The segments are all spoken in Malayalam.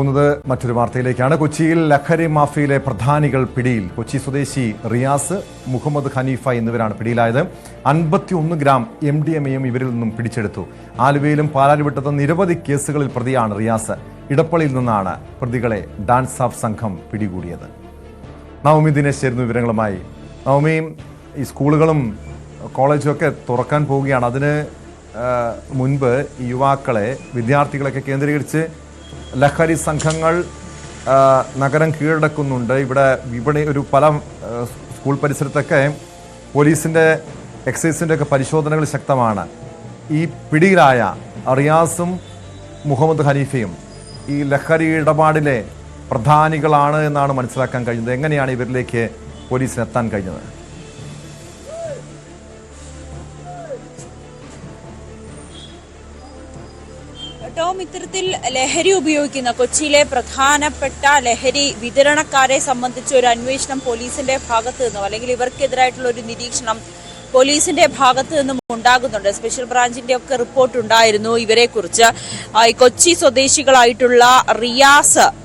പോകുന്നത് മറ്റൊരു വാർത്തയിലേക്കാണ്. കൊച്ചിയിൽ ലഹരി മാഫിയയിലെ പ്രധാനികൾ പിടിയിൽ. കൊച്ചി സ്വദേശി റിയാസ്, മുഹമ്മദ് ഹനീഫ എന്നിവരാണ് പിടിയിലായത്. 51 ഗ്രാം MDMA ഇവരിൽ നിന്നും പിടിച്ചെടുത്തു. ആലുവയിലും പാലാരിവട്ടത്തും നിരവധി കേസുകളിൽ പ്രതിയാണ് റിയാസ്. ഇടപ്പള്ളിയിൽ നിന്നാണ് പ്രതികളെ ഡാൻസ് ഓഫ് സംഘം പിടികൂടിയത്. നവമി ദിനേശ് ചേരുന്ന വിവരങ്ങളുമായി. നവമി, ഈ സ്കൂളുകളും കോളേജും ഒക്കെ തുറക്കാൻ പോവുകയാണ്. അതിന് മുൻപ് യുവാക്കളെ, വിദ്യാർത്ഥികളൊക്കെ കേന്ദ്രീകരിച്ച് ലഹരി സംഘങ്ങൾ നഗരം കീഴടക്കുന്നുണ്ട്. ഇവിടെ ഒരു പല സ്കൂൾ പരിസരത്തൊക്കെ പോലീസിൻ്റെ, എക്സൈസിൻ്റെ ഒക്കെ പരിശോധനകൾ ശക്തമാണ്. ഈ പിടിയിലായ റിയാസും മുഹമ്മദ് ഹനീഫയും ഈ ലഹരി ഇടപാടിലെ പ്രധാനികളാണ് എന്നാണ് മനസ്സിലാക്കാൻ കഴിഞ്ഞത്. എങ്ങനെയാണ് ഇവരിലേക്ക് പോലീസിന് എത്താൻ കഴിഞ്ഞത്? ടോം, ഇത്തരത്തിൽ ലഹരി ഉപയോഗിക്കുന്ന കൊച്ചിയിലെ പ്രധാനപ്പെട്ട ലഹരി വിതരണക്കാരെ സംബന്ധിച്ച് ഒരു അന്വേഷണം പോലീസിന്റെ ഭാഗത്ത് നിന്നും, അല്ലെങ്കിൽ ഇവർക്കെതിരായിട്ടുള്ള ഒരു നിരീക്ഷണം പോലീസിന്റെ ഭാഗത്ത് നിന്നും ഉണ്ടാകുന്നുണ്ട്. സ്പെഷ്യൽ ബ്രാഞ്ചിന്റെ ഒക്കെ റിപ്പോർട്ട് ഉണ്ടായിരുന്നു ഇവരെ കുറിച്ച്. കൊച്ചി സ്വദേശികളായിട്ടുള്ള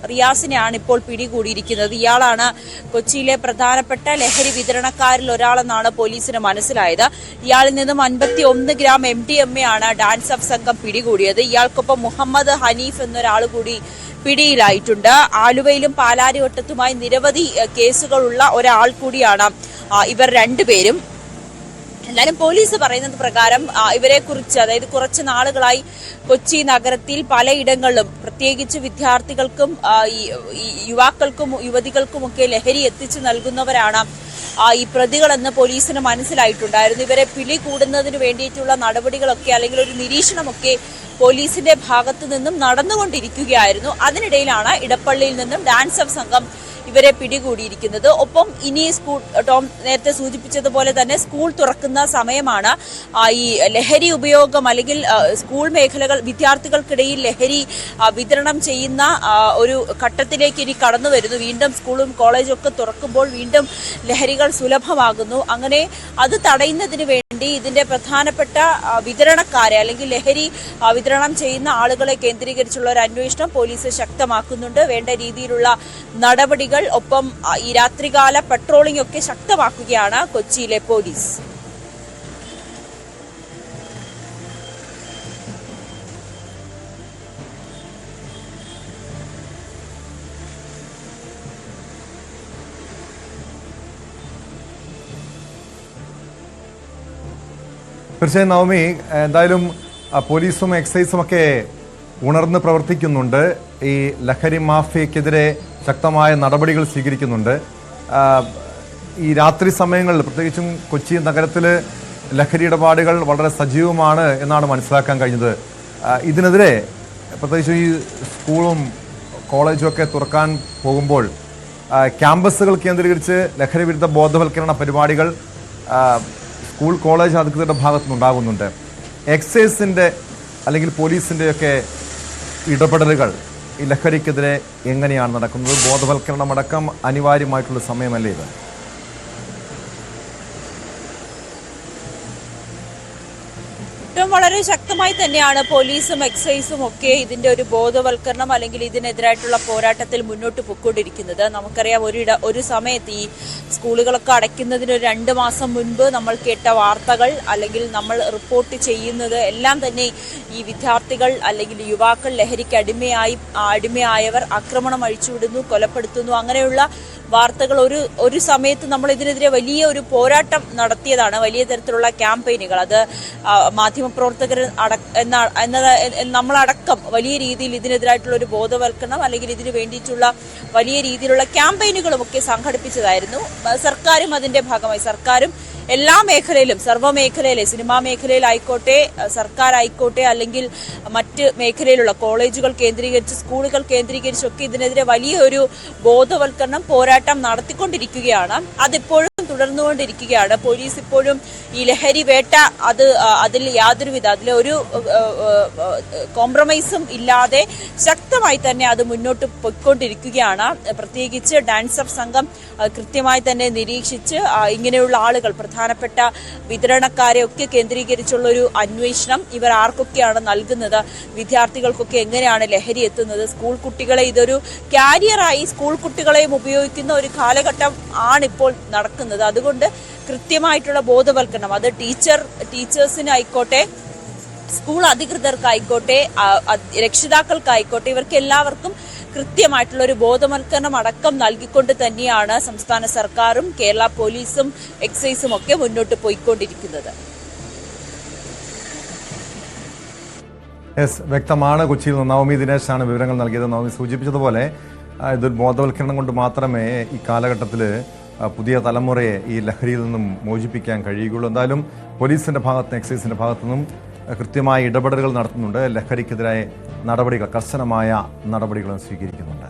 റിയാസിനെയാണ് ഇപ്പോൾ പിടികൂടിയിരിക്കുന്നത്. ഇയാളാണ് കൊച്ചിയിലെ പ്രധാനപ്പെട്ട ലഹരി വിതരണക്കാരിൽ ഒരാളെന്നാണ് പോലീസിന് മനസ്സിലായത്. ഇയാളിൽ നിന്നും 51 ഗ്രാം MDMA ആണ് ഡാൻസ് ഓഫ് സംഘം പിടികൂടിയത്. ഇയാൾക്കൊപ്പം മുഹമ്മദ് ഹനീഫ് എന്നൊരാൾ കൂടി പിടിയിലായിട്ടുണ്ട്. ആലുവയിലും പാലാരിവട്ടത്തുമായി നിരവധി കേസുകളുള്ള ഒരാൾ കൂടിയാണ് ഇവർ രണ്ടുപേരും. എന്നാലും പോലീസ് പറയുന്നത് പ്രകാരം ഇവരെ കുറിച്ച്, അതായത് കുറച്ച് നാളുകളായി കൊച്ചി നഗരത്തിൽ പലയിടങ്ങളിലും പ്രത്യേകിച്ച് വിദ്യാർത്ഥികൾക്കും യുവാക്കൾക്കും യുവതികൾക്കുമൊക്കെ ലഹരി എത്തിച്ചു നൽകുന്നവരാണ് ഈ പ്രതികളെന്ന് പോലീസിന് മനസ്സിലായിട്ടുണ്ടായിരുന്നു. ഇവരെ പിടികൂടുന്നതിന് വേണ്ടിയിട്ടുള്ള നടപടികളൊക്കെ, അല്ലെങ്കിൽ ഒരു നിരീക്ഷണമൊക്കെ പോലീസിന്റെ ഭാഗത്തു നിന്നും നടന്നുകൊണ്ടിരിക്കുകയായിരുന്നു. അതിനിടയിലാണ് ഇടപ്പള്ളിയിൽ നിന്നും ഡാൻസ് ഓഫ് സംഘം ഇവരെ പിടികൂടിയിരിക്കുന്നത്. ഒപ്പം ഇനി ടോം നേരത്തെ സൂചിപ്പിച്ചതുപോലെ തന്നെ സ്കൂൾ തുറക്കുന്ന സമയമാണ്. ഈ ലഹരി ഉപയോഗം, അല്ലെങ്കിൽ സ്കൂൾ മേഖലകൾ, വിദ്യാർത്ഥികൾക്കിടയിൽ ലഹരി വിതരണം ചെയ്യുന്ന ഒരു ഘട്ടത്തിലേക്ക് ഇനി കടന്നു വരുന്നു. വീണ്ടും സ്കൂളും കോളേജും ഒക്കെ തുറക്കുമ്പോൾ വീണ്ടും ലഹരികൾ സുലഭമാകുന്നു. അങ്ങനെ അത് തടയുന്നതിന് വേണ്ടി ഇതിന്റെ പ്രധാനപ്പെട്ട വിതരണക്കാരെ, അല്ലെങ്കിൽ ലഹരി വിതരണം ചെയ്യുന്ന ആളുകളെ കേന്ദ്രീകരിച്ചുള്ള ഒരു അന്വേഷണം പോലീസ് ശക്തമാക്കുന്നുണ്ട്. വേണ്ട രീതിയിലുള്ള നടപടികൾ, ഒപ്പം ഈ രാത്രികാല പട്രോളിംഗ് ഒക്കെ ശക്തമാക്കുകയാണ് കൊച്ചിയിലെ പോലീസ്. തീർച്ചയായും നവമി, എന്തായാലും പോലീസും എക്സൈസും ഒക്കെ ഉണർന്ന് പ്രവർത്തിക്കുന്നുണ്ട്. ഈ ലഹരി മാഫിയക്കെതിരെ ശക്തമായ നടപടികൾ സ്വീകരിക്കുന്നുണ്ട്. ഈ രാത്രി സമയങ്ങളിൽ, പ്രത്യേകിച്ചും കൊച്ചി നഗരത്തിൽ ലഹരി ഇടപാടുകൾ വളരെ സജീവമാണ് എന്നാണ് മനസ്സിലാക്കാൻ കഴിഞ്ഞത്. ഇതിനെതിരെ പ്രത്യേകിച്ച് ഈ സ്കൂളും കോളേജും ഒക്കെ തുറക്കാൻ പോകുമ്പോൾ ക്യാമ്പസുകൾ കേന്ദ്രീകരിച്ച് ലഹരി വിരുദ്ധ ബോധവൽക്കരണ പരിപാടികൾ സ്കൂൾ കോളേജ് അധികൃതരുടെ ഭാഗത്തുനിന്നുണ്ടാകുന്നുണ്ട്. എക്സൈസിൻ്റെ അല്ലെങ്കിൽ പോലീസിൻ്റെയൊക്കെ ഇടപെടലുകൾ ഈ ലഹരിക്കെതിരെ എങ്ങനെയാണ് നടക്കുന്നത്? ബോധവൽക്കരണമടക്കം അനിവാര്യമായിട്ടുള്ള സമയമല്ലേ ഇത്? വളരെ ശക്തമായി തന്നെയാണ് പോലീസും എക്സൈസും ഒക്കെ ഇതിന്റെ ഒരു ബോധവൽക്കരണം, അല്ലെങ്കിൽ ഇതിനെതിരായിട്ടുള്ള പോരാട്ടത്തിൽ മുന്നോട്ട് പൊയ്ക്കൊണ്ടിരിക്കുന്നത്. നമുക്കറിയാം, ഒരു സമയത്ത് ഈ സ്കൂളുകളൊക്കെ അടയ്ക്കുന്നതിന് 2 മാസം മുൻപ് നമ്മൾ കേട്ട വാർത്തകൾ, അല്ലെങ്കിൽ നമ്മൾ റിപ്പോർട്ട് ചെയ്യുന്നത് എല്ലാം തന്നെ ഈ വിദ്യാർത്ഥികൾ അല്ലെങ്കിൽ യുവാക്കൾ ലഹരിക്ക് അടിമയായവർ ആക്രമണം അഴിച്ചുവിടുന്നു, കൊലപ്പെടുത്തുന്നു, അങ്ങനെയുള്ള വാർത്തകൾ. ഒരു സമയത്ത് നമ്മൾ ഇതിനെതിരെ വലിയ ഒരു പോരാട്ടം നടത്തിയതാണ്, വലിയ തരത്തിലുള്ള ക്യാമ്പയിനുകൾ. അത് മാധ്യമപ്രവർത്തകർ നമ്മളടക്കം വലിയ രീതിയിൽ ഇതിനെതിരായിട്ടുള്ള ഒരു ബോധവൽക്കരണം, അല്ലെങ്കിൽ ഇതിനു വേണ്ടിയിട്ടുള്ള വലിയ രീതിയിലുള്ള ക്യാമ്പയിനുകളും ഒക്കെ സംഘടിപ്പിച്ചതായിരുന്നു. സർക്കാരും അതിന്റെ ഭാഗമായി, സർക്കാരും എല്ലാ മേഖലയിലും, സർവ്വമേഖലയിലെ, സിനിമാ മേഖലയിലായിക്കോട്ടെ, സർക്കാർ ആയിക്കോട്ടെ, അല്ലെങ്കിൽ മറ്റ് മേഖലയിലുള്ള കോളേജുകൾ കേന്ദ്രീകരിച്ച്, സ്കൂളുകൾ കേന്ദ്രീകരിച്ചൊക്കെ ഇതിനെതിരെ വലിയൊരു ബോധവൽക്കരണം, പോരാട്ടം നടത്തിക്കൊണ്ടിരിക്കുകയാണ്. അതിപ്പോഴും തുടർന്നുകൊണ്ടിരിക്കുകയാണ്. പോലീസ് ഇപ്പോഴും ഈ ലഹരി വേട്ട അതിൽ യാതൊരുവിധ അതിലൊരു കോംപ്രമൈസും ഇല്ലാതെ ശക്തമായി തന്നെ അത് മുന്നോട്ട് പോയിക്കൊണ്ടിരിക്കുകയാണ്. പ്രത്യേകിച്ച് ഡാൻസർ സംഘം കൃത്യമായി തന്നെ നിരീക്ഷിച്ച് ഇങ്ങനെയുള്ള ആളുകൾ പ്രധാനപ്പെട്ട വിതരണക്കാരെ ഒക്കെ കേന്ദ്രീകരിച്ചുള്ള ഒരു അന്വേഷണം, ഇവർ ആർക്കൊക്കെയാണ് നൽകുന്നത്, വിദ്യാർത്ഥികൾക്കൊക്കെ എങ്ങനെയാണ് ലഹരി എത്തുന്നത്, സ്കൂൾ കുട്ടികളെ ഇതൊരു കാരിയറായി സ്കൂൾ കുട്ടികളെയും ഉപയോഗിക്കുന്ന ഒരു കാലഘട്ടം ആണിപ്പോൾ നടക്കുന്നത്. അതുകൊണ്ട് കൃത്യമായിട്ടുള്ള ബോധവൽക്കരണം, അത് ടീച്ചേഴ്സിനായിക്കോട്ടെ, സ്കൂൾ അധികൃതർക്കായിക്കോട്ടെ, രക്ഷിതാക്കൾക്കായിക്കോട്ടെ, ഇവർക്ക് എല്ലാവർക്കും കൃത്യമായിട്ടുള്ള ഒരു ബോധവൽക്കരണം അടക്കം നൽകിക്കൊണ്ട് തന്നെയാണ് സംസ്ഥാന സർക്കാരും കേരള പോലീസും എക്സൈസും ഒക്കെ മുന്നോട്ട് പോയിക്കൊണ്ടിരിക്കുന്നത്. വ്യക്തമാണ്. കൊച്ചിയിൽ നിന്ന് നവമി ദിനേശാണ് വിവരങ്ങൾ നൽകിയത്. നവമി സൂചിപ്പിച്ചതുപോലെ ഇതൊരു ബോധവൽക്കരണം കൊണ്ട് മാത്രമേ ഈ കാലഘട്ടത്തിൽ പുതിയ തലമുറയെ ഈ ലഹരിയിൽ നിന്നും മോചിപ്പിക്കാൻ കഴിയുകയുള്ളൂ. എന്തായാലും പോലീസിന്റെ ഭാഗത്ത് എക്സൈസിന്റെ ഭാഗത്തു നിന്നും കൃത്യമായ ഇടപെടലുകൾ നടത്തുന്നുണ്ട്. ലഹരിക്കെതിരായ നടപടികൾ, കർശനമായ നടപടികളും സ്വീകരിക്കുന്നുണ്ട്.